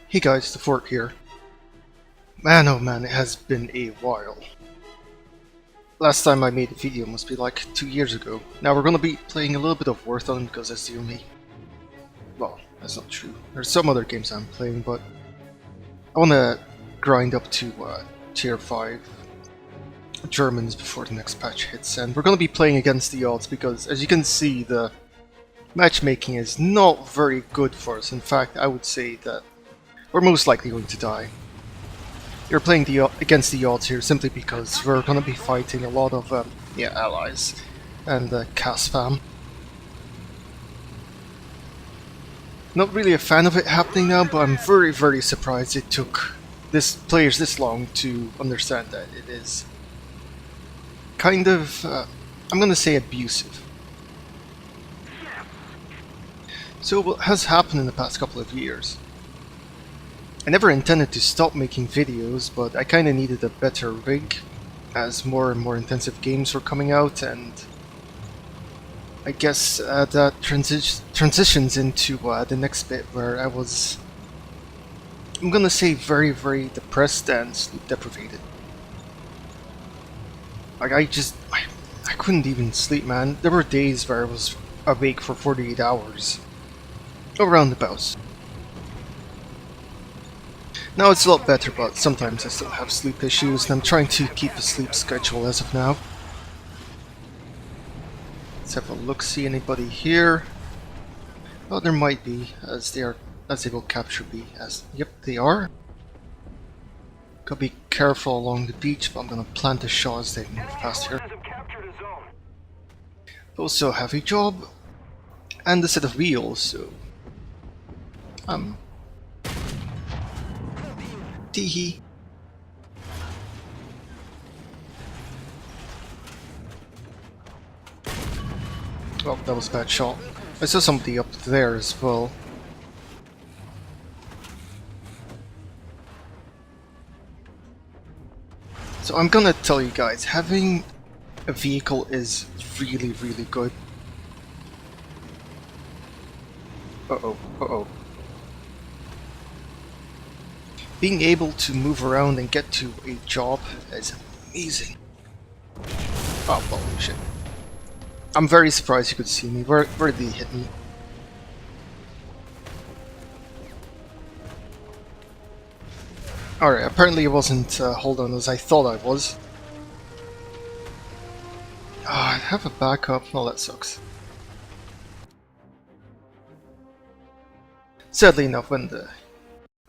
Hey guys, the Fort here. Man oh man, it has been a while. Last time I made a video must be like 2 years ago. Now we're gonna be playing a little bit of War Thunder because that's the only... Well, that's not true. There's some other games I'm playing, but I wanna grind up to tier 5 Germans before the next patch hits, and we're gonna be playing against the odds because, as you can see, the matchmaking is not very good for us. In fact, I would say that we're most likely going to die. You're playing against the odds here simply because we're going to be fighting a lot of allies and CAS fam. Not really a fan of it happening now, but I'm very surprised it took players this long to understand that it is kind of, I'm going to say, abusive. So what has happened in the past couple of years? I never intended to stop making videos, but I kinda needed a better rig as more and more intensive games were coming out, and I guess that transitions into the next bit where I'm gonna say very depressed and sleep deprivated. Like I couldn't even sleep, man. There were days where I was awake for 48 hours. Around about. Now it's a lot better, but sometimes I still have sleep issues, and I'm trying to keep a sleep schedule as of now. Let's have a look, see anybody here? Well, there might be, as they will capture B, yep, they are. Gotta be careful along the beach, but I'm gonna plant a shot as they move past here. Also have a job, and a set of wheels, so... Teehee. Oh, that was a bad shot. I saw somebody up there as well. So I'm gonna tell you guys, having a vehicle is really good. Uh-oh. Being able to move around and get to a job is amazing. Oh, holy shit. I'm very surprised you could see me. Where did he hit me? Alright, apparently it wasn't hold on as I thought I was. I have a backup. Oh, that sucks. Sadly enough, when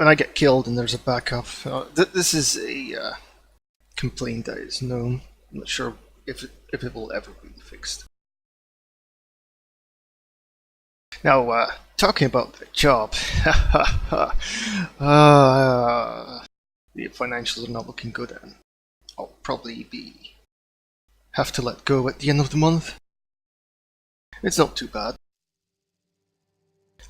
I get killed and there's a backup, this is a complaint that is known. I'm not sure if it will ever be fixed. Now, talking about the job, the financials are not looking good, and I'll probably have to let go at the end of the month. It's not too bad.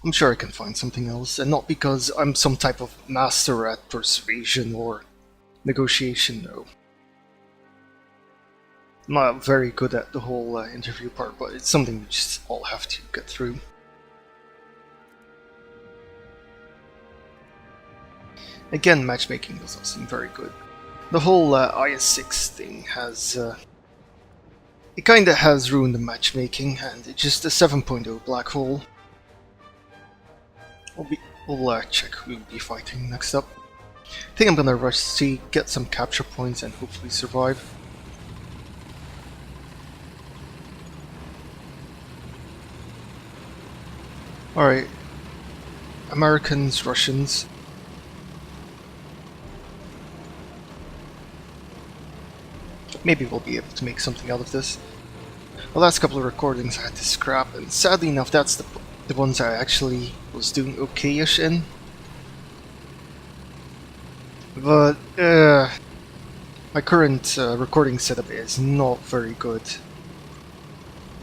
I'm sure I can find something else, and not because I'm some type of master at persuasion or negotiation, no. I'm not very good at the whole interview part, but it's something we just all have to get through. Again, matchmaking does not seem very good. The whole IS-6 thing has... it kinda has ruined the matchmaking, and it's just a 7.0 black hole. We'll check who we'll be fighting next up. I think I'm gonna rush C, get some capture points, and hopefully survive. Alright. Americans, Russians. Maybe we'll be able to make something out of this. The last couple of recordings I had to scrap, and sadly enough that's the ones I actually was doing okay-ish in. But my current recording setup is not very good.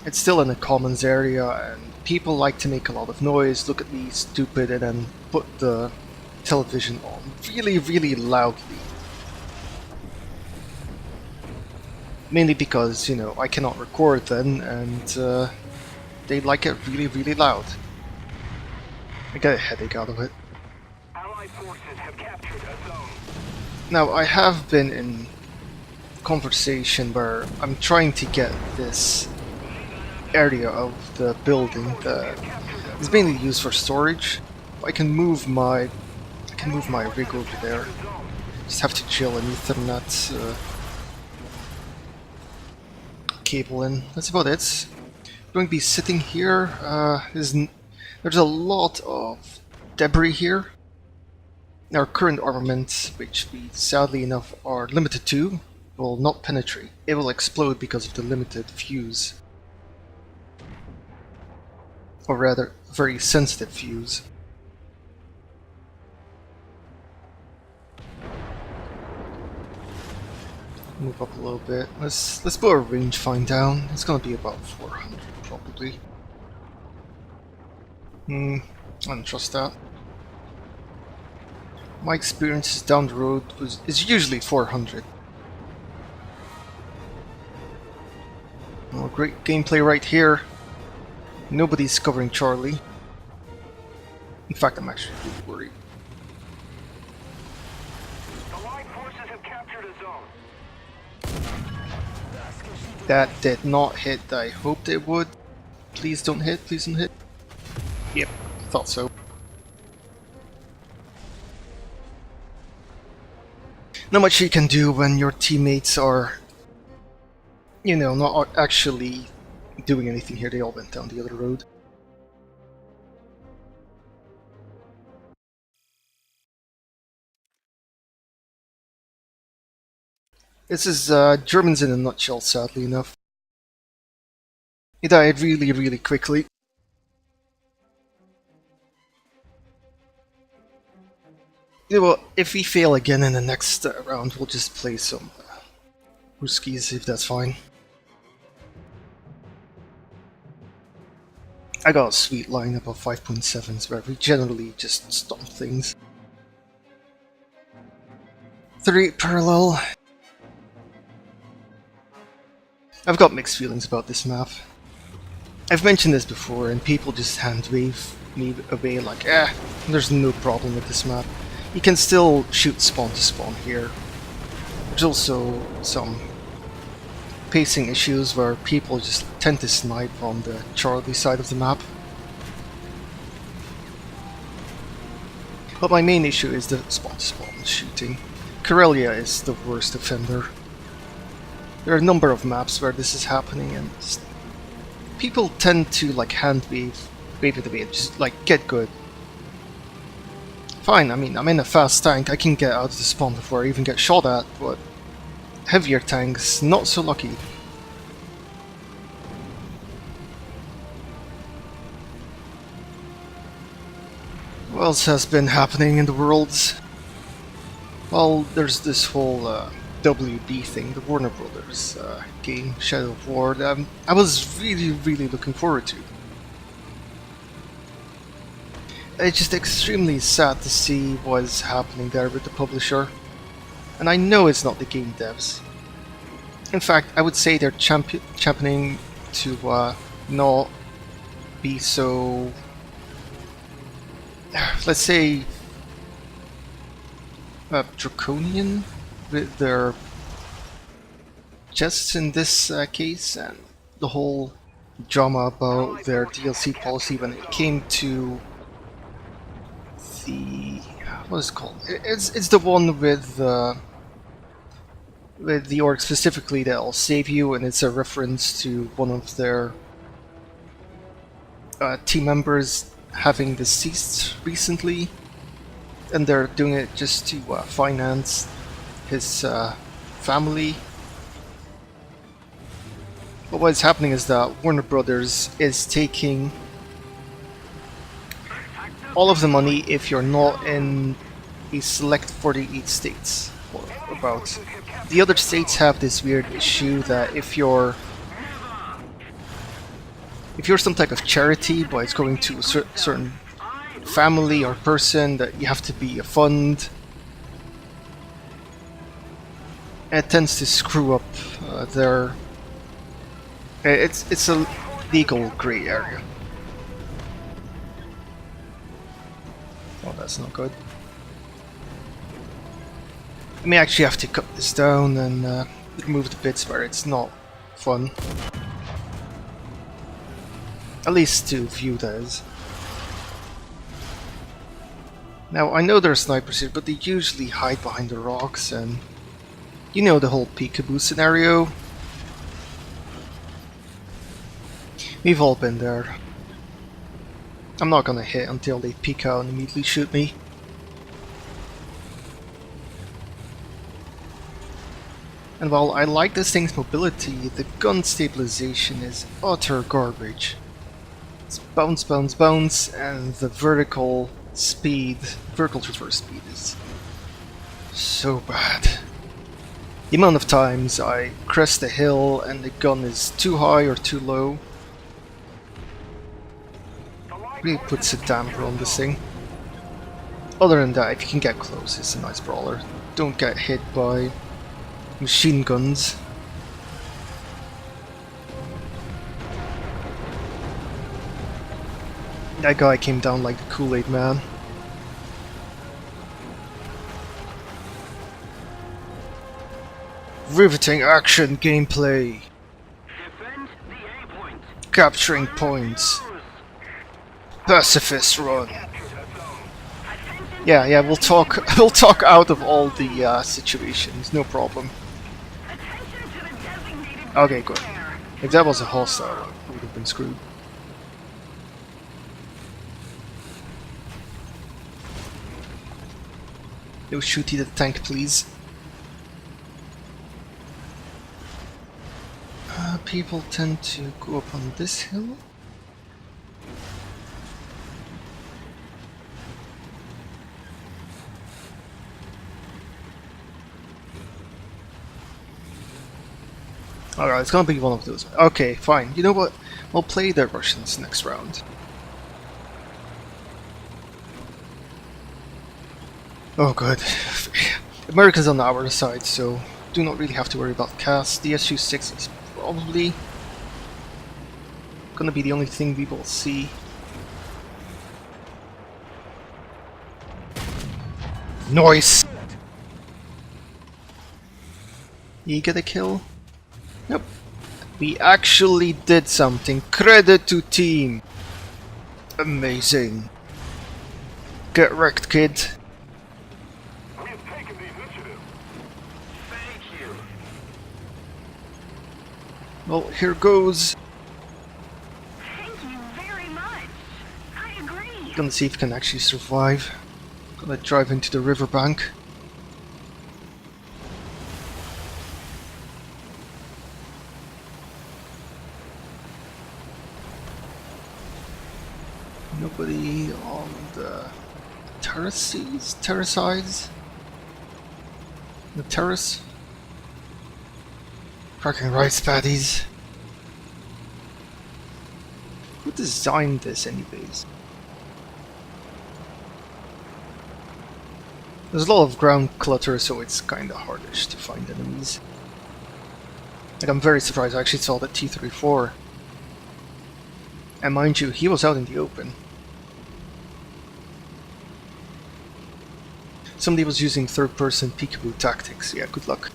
It's still in the commons area, and people like to make a lot of noise, look at me stupid, and then put the television on really loudly. Mainly because, you know, I cannot record then, and they like it really loud. I get a headache out of it. Now, I have been in conversation where I'm trying to get this area of the building that is mainly used for storage. I can move my rig over there. Just have to chill and Ethernet cable in. That's about it. Going to be sitting here. There's a lot of debris here. Our current armament, which we sadly enough are limited to, will not penetrate. It will explode because of the limited fuse. Or rather, very sensitive fuse. Move up a little bit. Let's put our rangefind down. It's gonna be about 400 probably. I don't trust that. My experiences down the road is usually 400. Oh, great gameplay right here. Nobody's covering Charlie. In fact, I'm actually really worried. Allied forces have captured a zone. That did not hit. I hoped it would. Please don't hit. Please don't hit. Yep, thought so. Not much you can do when your teammates are, you know, not actually doing anything here. They all went down the other road. This is Germans in a nutshell, sadly enough. He died really, really quickly. Yeah, well, if we fail again in the next round, we'll just play some Ruskies, if that's fine. I got a sweet lineup of 5.7s where we generally just stomp things. 38 parallel. I've got mixed feelings about this map. I've mentioned this before and people just hand wave me away like, there's no problem with this map. You can still shoot spawn to spawn here. There's also some pacing issues where people just tend to snipe on the Charlie side of the map. But my main issue is the spawn to spawn shooting. Karelia is the worst offender. There are a number of maps where this is happening and people tend to like hand wave it away, just like get good. Fine, I mean, I'm in a fast tank, I can get out of the spawn before I even get shot at, but heavier tanks, not so lucky. What else has been happening in the world? Well, there's this whole WB thing, the Warner Brothers game, Shadow of War, that I was really, really looking forward to. It's just extremely sad to see what is happening there with the publisher. And I know it's not the game devs. In fact, I would say they're championing to not be so, let's say, draconian with their chests in this case, and the whole drama about their DLC policy when it came to the, what is it called? It's the one with the orc specifically that'll save you, and it's a reference to one of their team members having deceased recently, and they're doing it just to finance his family. But what is happening is that Warner Brothers is taking all of the money if you're not in a select 48 states, or about. The other states have this weird issue that if you're some type of charity, but it's going to a certain family or person, that you have to be a fund. It tends to screw up their. It's a legal gray area. Oh, that's not good. I may actually have to cut this down and remove the bits where it's not fun. At least to view those. Now, I know there are snipers here, but they usually hide behind the rocks, and you know the whole peekaboo scenario. We've all been there. I'm not gonna hit until they peek out and immediately shoot me. And while I like this thing's mobility, the gun stabilization is utter garbage. It's bounce, bounce, bounce, and the vertical transverse speed is so bad. The amount of times I crest a hill and the gun is too high or too low really puts a damper on this thing. Other than that, if you can get close, it's a nice brawler. Don't get hit by machine guns. That guy came down like the Kool-Aid man. Riveting action gameplay. Defend the A point. Capturing points. Pacifist run. Yeah, we'll talk out of all the situations, no problem. Okay, good. If that was a hostile, I would have been screwed. No shooty the tank, please. People tend to go up on this hill. Alright, it's gonna be one of those. Okay, fine. You know what? We'll play the Russians next round. Oh good. America's on our side, so do not really have to worry about cast. The SU-6 is probably gonna be the only thing we will see. Nice! You get a kill? Nope. We actually did something. Credit to team. Amazing. Get wrecked, kid. We have taken the initiative. Thank you. Well, here goes. Thank you very much. I agree. Gonna see if we can actually survive. Gonna drive into the riverbank. Nobody on the terraces? The terrace? Parking rice paddies. Who designed this anyways? There's a lot of ground clutter, so it's kinda hardish to find enemies. Like, I'm very surprised I actually saw the T-34. And mind you, he was out in the open. Somebody was using third-person peekaboo tactics. Yeah, good luck.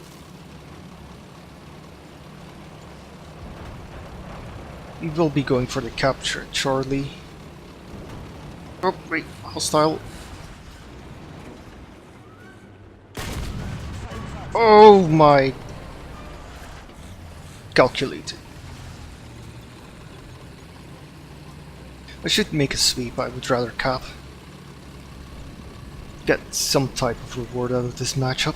We will be going for the capture, Charlie. Oh, wait, hostile. Oh my... Calculated. I should make a sweep, I would rather cap. Get some type of reward out of this matchup.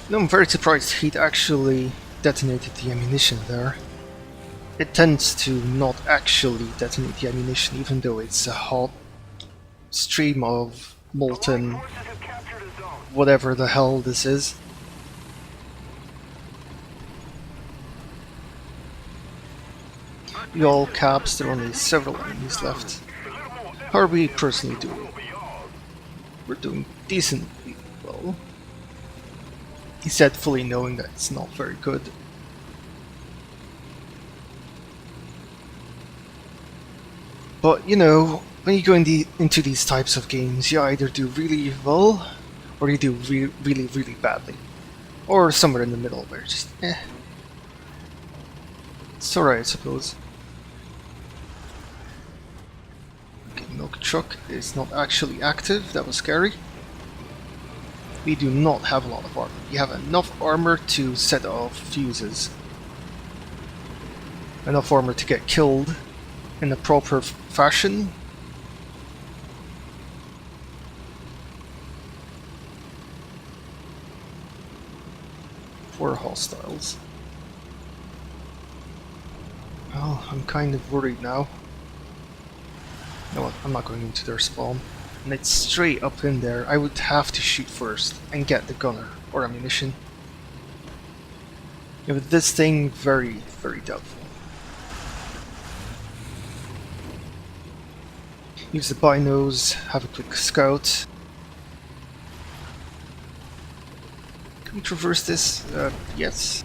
No, I'm very surprised he'd actually detonated the ammunition there. It tends to not actually detonate the ammunition, even though it's a hot stream of molten Forces have captured a zone. whatever the hell this is. We all caps, there are only several enemies left. How are we personally doing? We're doing decently well. He said, fully knowing that it's not very good. But you know, when you go into these types of games, you either do really well, or you do really, really badly. Or somewhere in the middle where it's just, eh. It's alright, I suppose. Okay, milk truck is not actually active, that was scary. We do not have a lot of armor. We have enough armor to set off fuses. Enough armor to get killed in a proper fashion. For hostiles. Well, I'm kind of worried now. You know what, I'm not going into their spawn. And it's straight up in there. I would have to shoot first and get the gunner or ammunition. Yeah, but this thing, very, very doubtful. Use the binos, have a quick scout. Can we traverse this? Yes.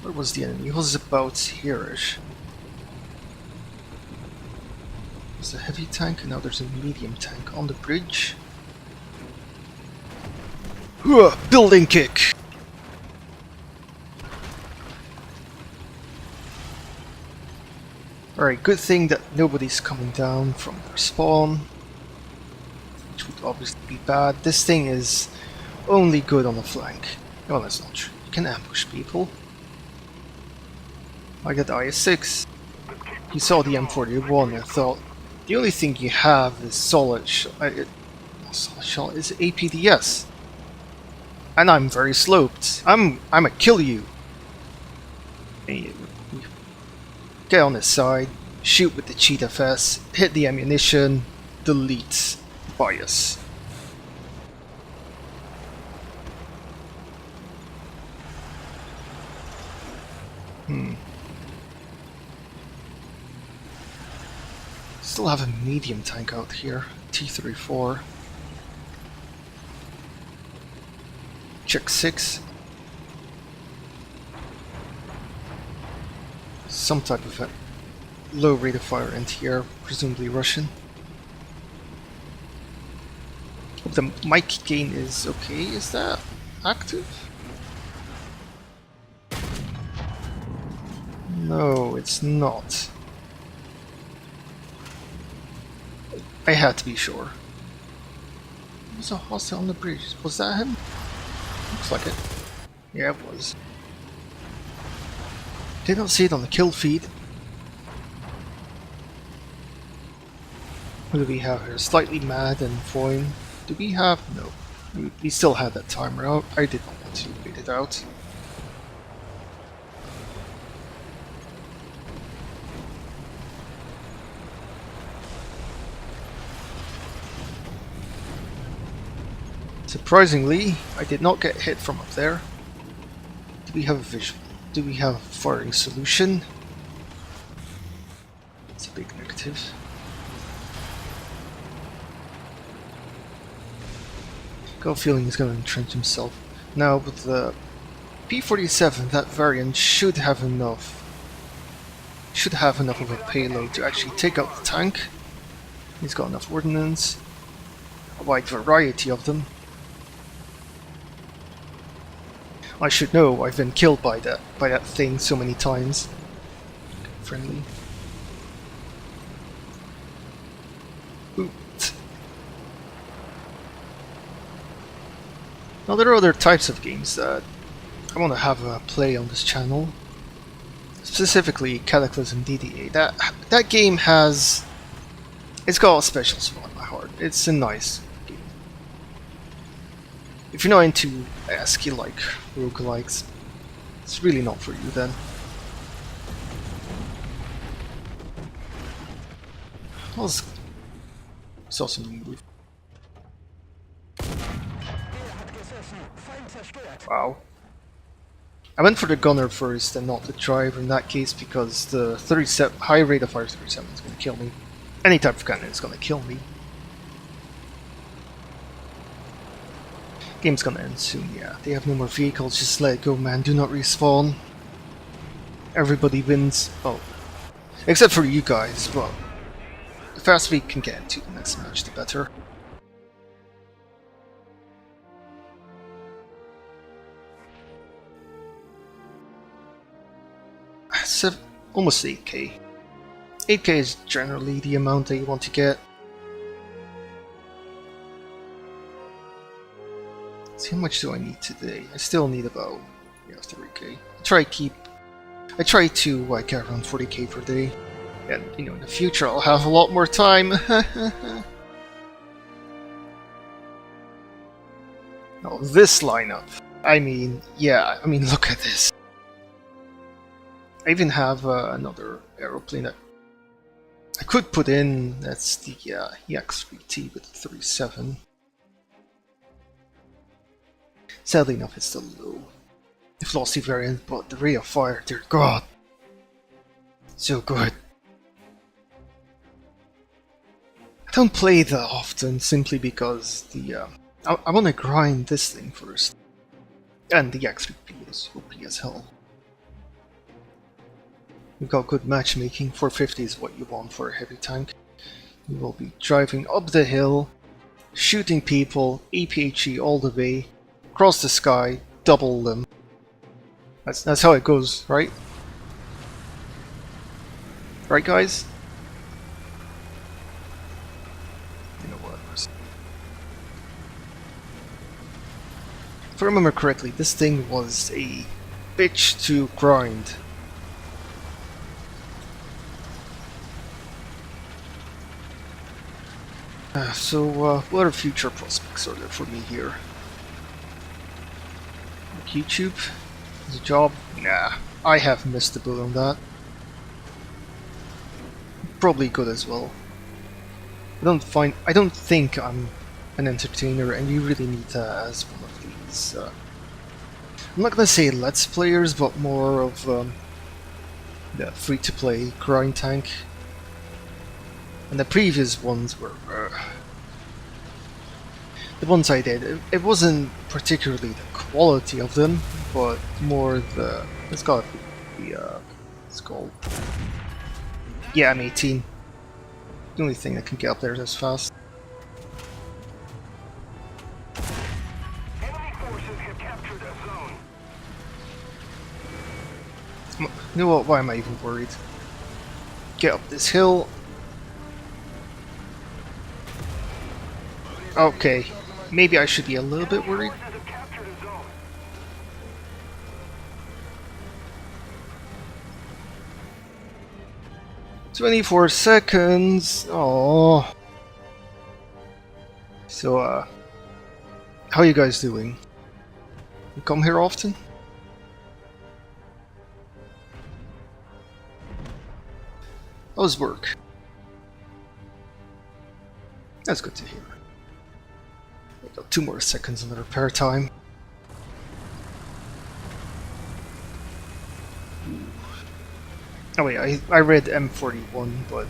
Where was the enemy? He was about here-ish. There's a heavy tank, and now there's a medium tank on the bridge. Building kick! Alright, good thing that nobody's coming down from their spawn. Which would obviously be bad. This thing is only good on the flank. Well, that's not true. You can ambush people. I got the IS-6. You saw the M41 and thought, the only thing you have is solid shot is APDS. And I'm very sloped. I'ma kill you. Get on his side, shoot with the Cheetah Fest, hit the ammunition, delete bias. Still have a medium tank out here, T-34. Check 6. Some type of a low rate of fire anti-air, presumably Russian. Hope the mic gain is okay. Is that active? No, it's not. I had to be sure. There's a hostile on the bridge. Was that him? Looks like it. Yeah, it was. Did not see it on the kill feed. What do we have here? Slightly mad and Foyne. Do we have? No. We still had that timer out. I did not want to wait it out. Surprisingly, I did not get hit from up there. Do we have a visual? Do we have a firing solution? It's a big negative. Got a feeling he's going to entrench himself. Now with the P-47, that variant should have enough of a payload to actually take out the tank. He's got enough ordnance, a wide variety of them. I should know, I've been killed by that thing so many times. Okay, friendly. Oot. Now there are other types of games that I want to have a play on this channel. Specifically Cataclysm DDA. That game has... it's got a special spot in my heart. It's a nice game. If you're not into ASCII-like roguelikes, it's really not for you then. Saw something move. Wow. I went for the gunner first and not the driver in that case because the 37 high rate of fire 37 is going to kill me. Any type of cannon is going to kill me. Game's gonna end soon, yeah. They have no more vehicles, just let it go, man. Do not respawn. Everybody wins. Oh. Except for you guys, well, the faster we can get to the next match, the better. Almost 8k. 8k is generally the amount that you want to get. So how much do I need today? I still need about 3k. I try to get around 40k per day, and in the future I'll have a lot more time. Now this lineup, I mean look at this. I even have another aeroplane that I could put in. That's the EX3T with the 37. Sadly enough, it's still low. The Flossie variant, but the rate of fire, dear God, so good. I don't play that often simply because I want to grind this thing first, and the X3P is OP as hell. We've got good matchmaking. 450 is what you want for a heavy tank. You will be driving up the hill, shooting people, APHE all the way, across the sky, double them. That's how it goes, right? Right, guys? You know what? If I remember correctly, this thing was a bitch to grind. So, what are future prospects are there for me here? Like YouTube? As a job? Nah, I have missed the boat on that. Probably good as well. I don't think I'm an entertainer, and you really need that as one of these. I'm not gonna say let's players, but more of the free-to-play grind tank. And the previous ones were the ones I did. It wasn't particularly the quality of them, but more the it's got the it's called M18. The only thing that can get up there this fast. Enemy forces have captured a zone. You know what? Why am I even worried? Get up this hill. Okay, maybe I should be a little bit worried. Forces have captured a zone. 24 seconds. Oh. So, how are you guys doing? You come here often? How's work? That's good to hear. We got 2 more seconds of repair time. Oh wait, I read M41, but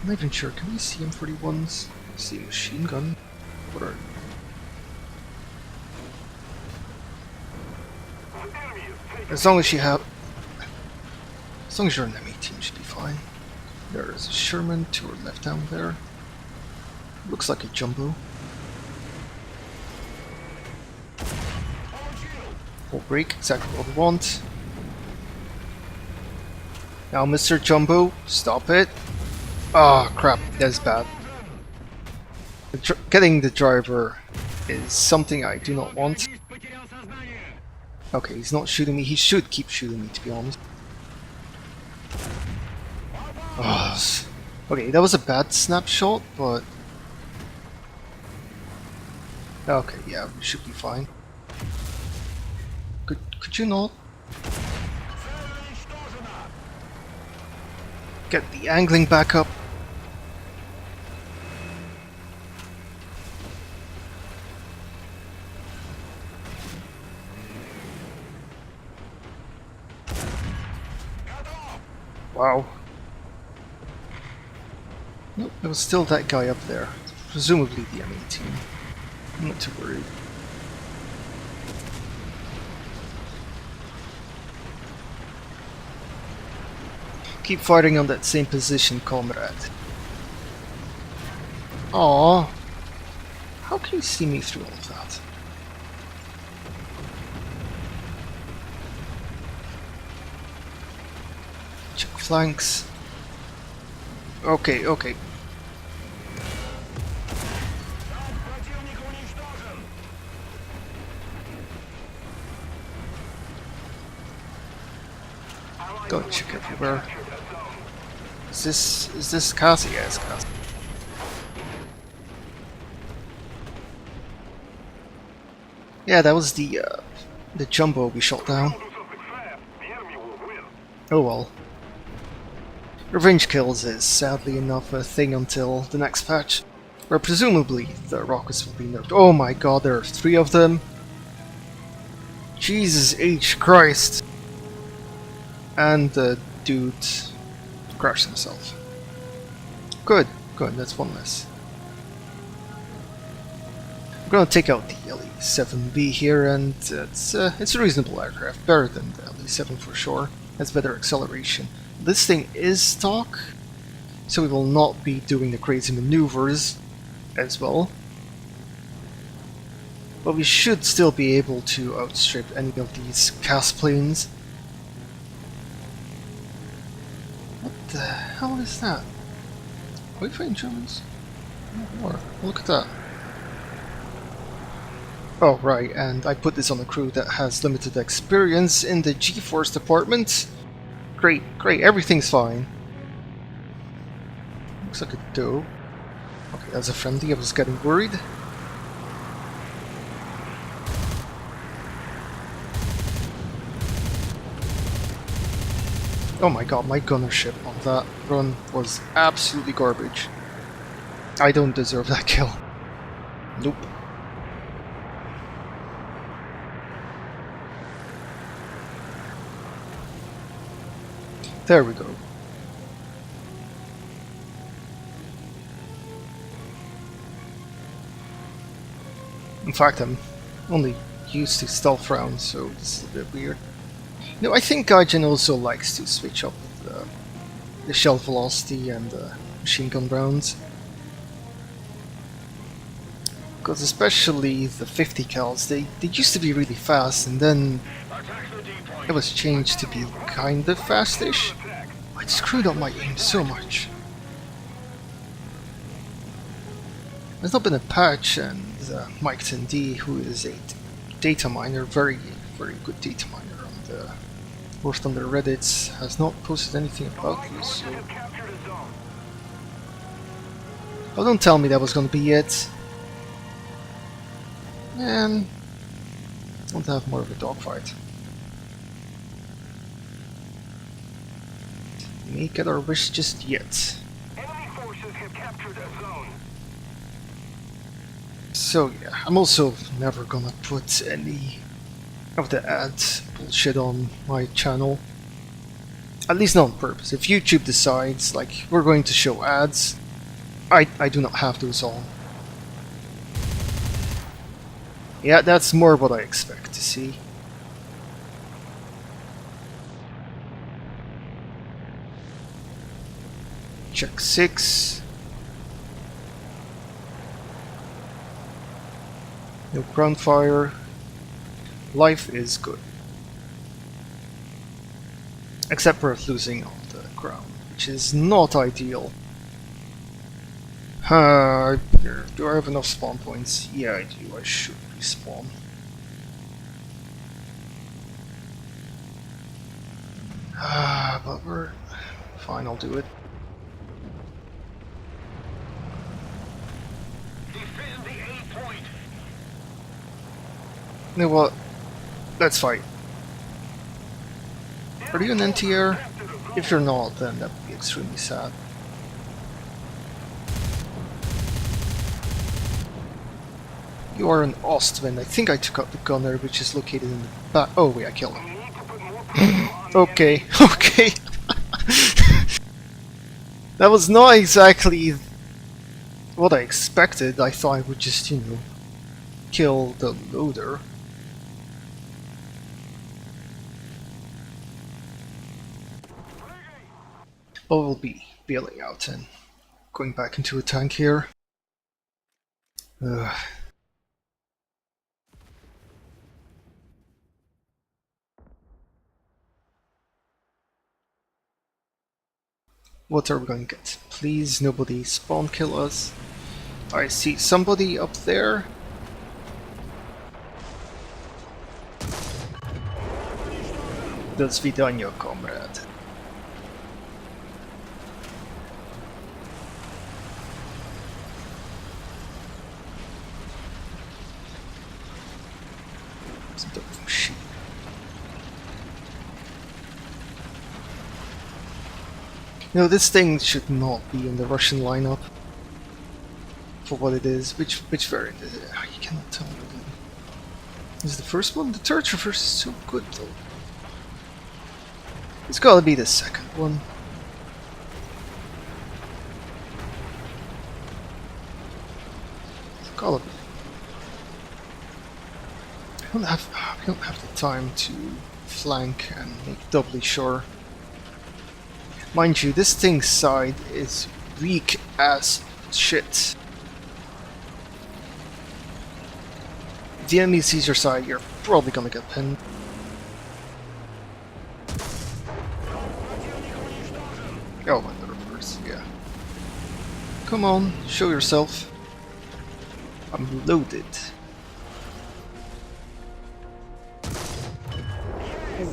I'm not even sure. Can we see M41s? See a machine gun? What are... Enemy is taking As long as you have... As long as you're an M18, you should be fine. There's a Sherman to our left down there. Looks like a jumbo. Full brake, exactly what we want. Now, Mr. Jumbo, stop it. Ah, crap, that's bad. Getting the driver is something I do not want. Okay, he's not shooting me. He should keep shooting me, to be honest. Oh, okay, that was a bad snapshot, but... Okay, yeah, we should be fine. Could you not? Get the angling back up. Wow. Nope, there was still that guy up there. Presumably the M18. I'm not too worried. Keep fighting on that same position, comrade. Aww. How can you see me through all of that? Check flanks. Okay, okay. Don't check everywhere. Is this Cassie? Yeah, it's Cassie. Yeah, that was the jumbo we shot down. Do something fast. The enemy will win. Oh well. Revenge kills is sadly enough a thing until the next patch, where presumably the rockets will be nerfed. Oh my god, there are 3 of them. Jesus H. Christ. And the dude crashed himself. Good, good, that's one less. I'm gonna take out the LE-7B here, and it's a reasonable aircraft, better than the LE-7 for sure. Has better acceleration. This thing is stock, so we will not be doing the crazy maneuvers as well. But we should still be able to outstrip any of these CAS planes. What the hell is that? Are we fighting Germans? Or look at that. Oh right, and I put this on a crew that has limited experience in the G-Force department. Great, great, everything's fine. Looks like a doe. Okay, that's a friendly, I was getting worried. Oh my god, my gunnership on that run was absolutely garbage. I don't deserve that kill. Nope. There we go. In fact, I'm only used to stealth rounds, so this is a bit weird. No, I think Gaijin also likes to switch up the shell velocity and the machine gun rounds. Because especially the 50 cals, they used to be really fast, and then it was changed to be kind of fastish. It screwed up my aim so much. There's not been a patch, and Mike 10D, who is a data miner, very good data miner on the War Thunder Reddits, has not posted anything about this, so... Oh, don't tell me that was gonna be it. Man, I want to have more of a dogfight. We may get our wish just yet. Enemy forces have captured a zone. So yeah, I'm also never gonna put any of the ads bullshit on my channel. At least not on purpose. If YouTube decides, like, we're going to show ads, I do not have those on. Yeah, that's more what I expect to see. Check 6. No ground fire. Life is good. Except for losing all the ground, which is not ideal. Do I have enough spawn points? Yeah, I do. I should respawn. But we're... Fine, I'll do it. Defend the A point. You know what? Let's fight. Are you an NTR? If you're not, then that would be extremely sad. You are an Ostwind. I think I took out the gunner, which is located in the back. Oh wait, I killed him. Okay, okay. That was not exactly what I expected. I thought I would just, you know, kill the loader. I will be bailing out and going back into a tank here. Ugh. What are we going to get? Please, nobody spawn kill us. I see somebody up there. Do svidania, comrade. Some type of machine. You know, this thing should not be in the Russian lineup for what it is. Which variant is it? You cannot tell me. Is it the first one? The third reverse is so good though. It's gotta be the second one. It's gotta be. We don't have the time to flank and make doubly sure. Mind you, this thing's side is weak as shit. If the enemy sees your side, you're probably gonna get pinned. Oh, my reverse, yeah. Come on, show yourself. I'm loaded.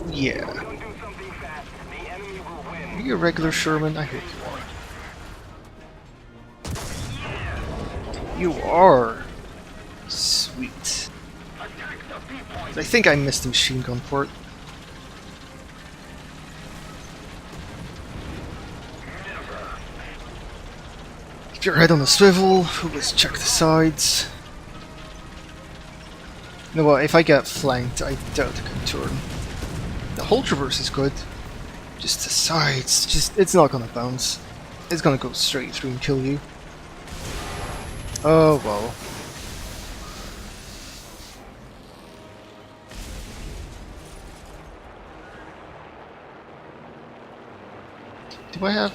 Yeah. Don't do something fast. The enemy will win. Are you a regular Sherman? I hope you are. You are. Sweet. I think I missed the machine gun port. Keep your head on a swivel. Always check the sides. You know what? If I get flanked, I doubt I can turn. The whole traverse is good. Just the sides, it's not gonna bounce. It's gonna go straight through and kill you. Oh well. Do I have...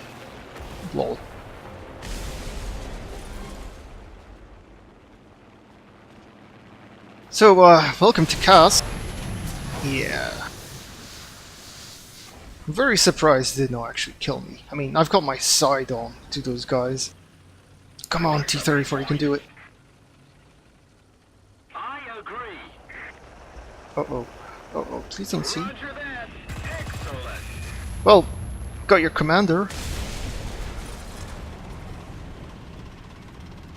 lol. So, welcome to CAS. Yeah. I'm very surprised they did not actually kill me. I mean, I've got my side on to those guys. Come on, T-34, you can do it. I agree. Uh-oh. Uh-oh, please don't see. Roger that. Excellent. Well, got your commander.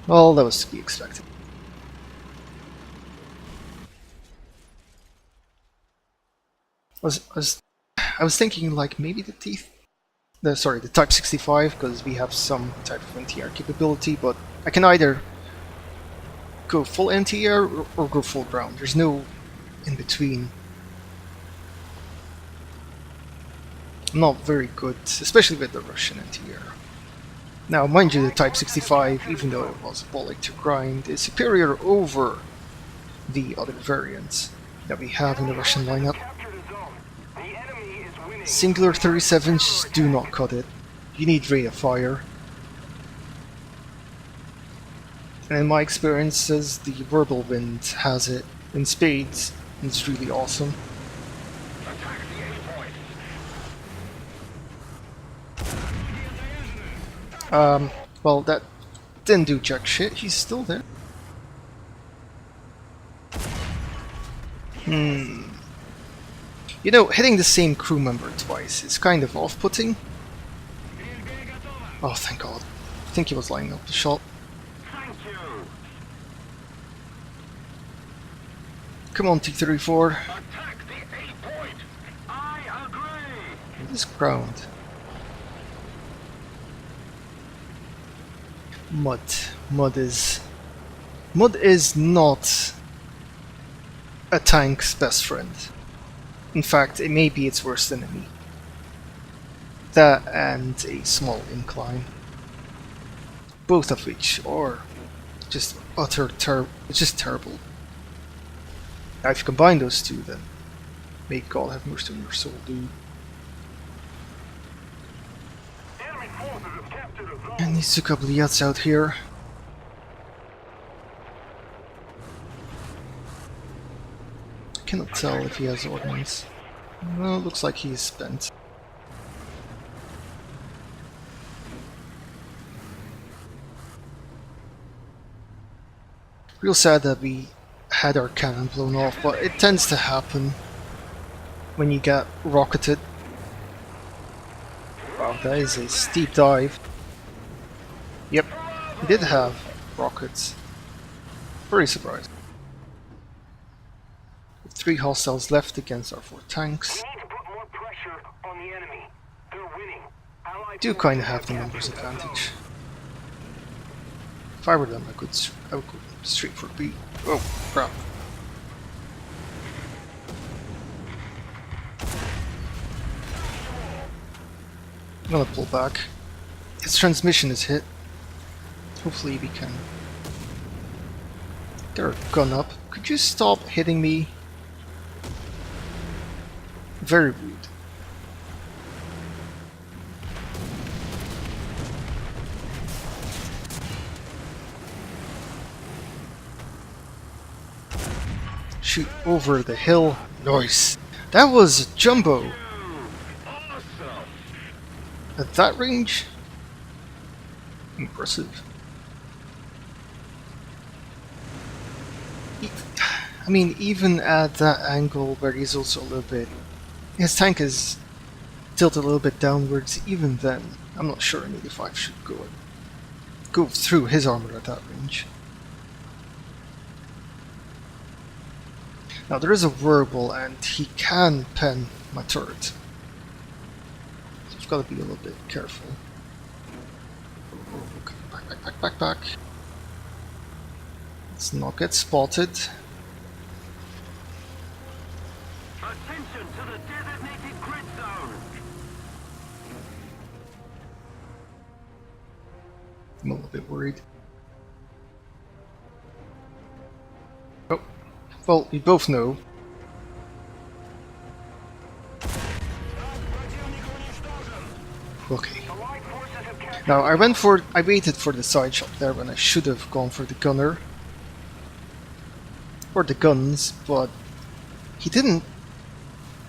Well, that was to be expected. I was thinking like maybe the Type 65, because we have some type of anti-air capability, but I can either go full anti-air or go full ground. There's no in between. I'm not very good, especially with the Russian anti-air. Now, mind you, the Type 65, even though it was a bullet to grind, is superior over the other variants that we have in the Russian lineup. Capture the zone. The enemy is winning. Singular 37s do not cut it. You need rate of fire. And in my experiences, the Wirbelwind has it in spades, and it's really awesome. Attack the A point. Well, that didn't do jack shit. He's still there. You know, hitting the same crew member twice is kind of off-putting. Oh, thank God. I think he was lining up the shot. Thank you. Come on, T-34. Attack the A point. I agree. What is ground? Mud. Mud is not a tank's best friend. In fact, it may be its worst enemy. That and a small incline. Both of which are just it's just terrible. Now if you combine those two, then may God have mercy on your soul, dude. Enemy captured a zone. And these two Kabliats out here. Cannot tell if he has ordnance. Well, looks like he's spent. Real sad that we had our cannon blown off, but it tends to happen when you get rocketed. Wow, that is a steep dive. Yep, he did have rockets. Very surprised. 3 hostiles left against our 4 tanks. We need to put more pressure on the enemy. They're winning. Allied Do forces kind of have the captured numbers the zone. advantage. If I were them, I would go straight for B. Oh, crap. I'm gonna pull back. His transmission is hit. Hopefully we can get our gun up. Could you stop hitting me? Very rude. Shoot over the hill. Nice. That was Jumbo. Awesome. At that range? Impressive. I mean, even at that angle where he's also a little bit... His tank is tilted a little bit downwards, even then, I'm not sure an 85 should go through his armor at that range. Now there is a verbal and he can pen my turret. So I've got to be a little bit careful. Okay, back. Let's not get spotted. Attention to the designated grid zone. I'm a little bit worried. Oh, well, we both know. Okay. Allied forces have captured. Now I waited for the side shot there when I should have gone for the gunner. Or the guns, but he didn't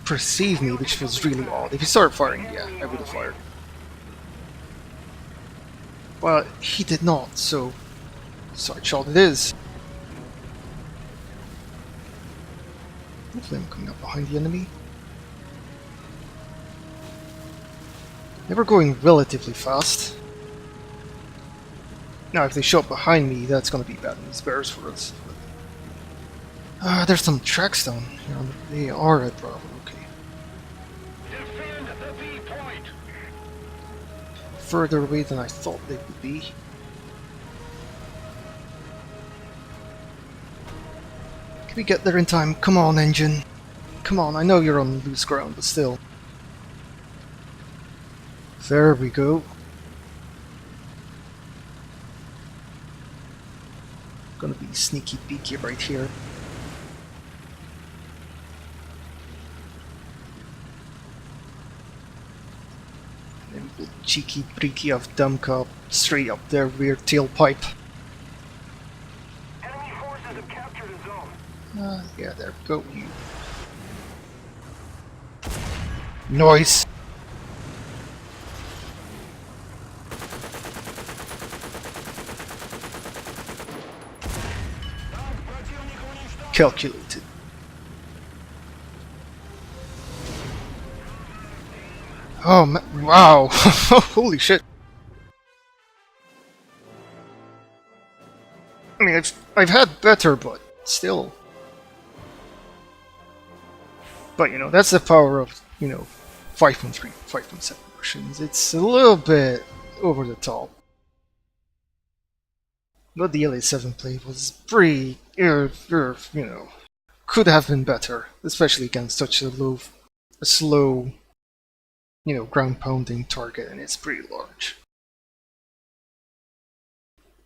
perceive me, which was really odd. If he started firing, yeah, I would have fired. Well, he did not, so side shot it is. Hopefully I'm coming up behind the enemy. They were going relatively fast. Now if they show up behind me, that's gonna be bad news bears for us. There's some tracks down here. They are at Bravo, okay. Defend the B point. Further away than I thought they would be. Can we get there in time? Come on, engine. Come on, I know you're on loose ground, but still. There we go. Gonna be sneaky peeky right here. And we'll cheeky breeky of Dumka straight up their rear tailpipe. Enemy forces have captured a zone. Yeah, there we go. You. Noise! Calculated. Oh, wow! Holy shit! I mean, I've had better, but still. But you know, that's the power of 5.3, 5.7 versions. It's a little bit over the top. But the LA7 play was pretty, could have been better, especially against such a slow, ground pounding target, and it's pretty large.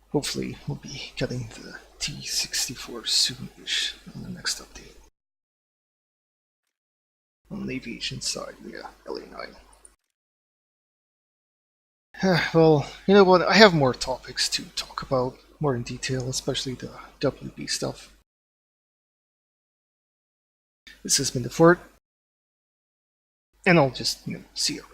Hopefully, we'll be getting the T-64 soonish on the next update. On the aviation side, yeah, LA9. Well, you know what? I have more topics to talk about, more in detail, especially the WB stuff. This has been the Fort, and I'll just, see you.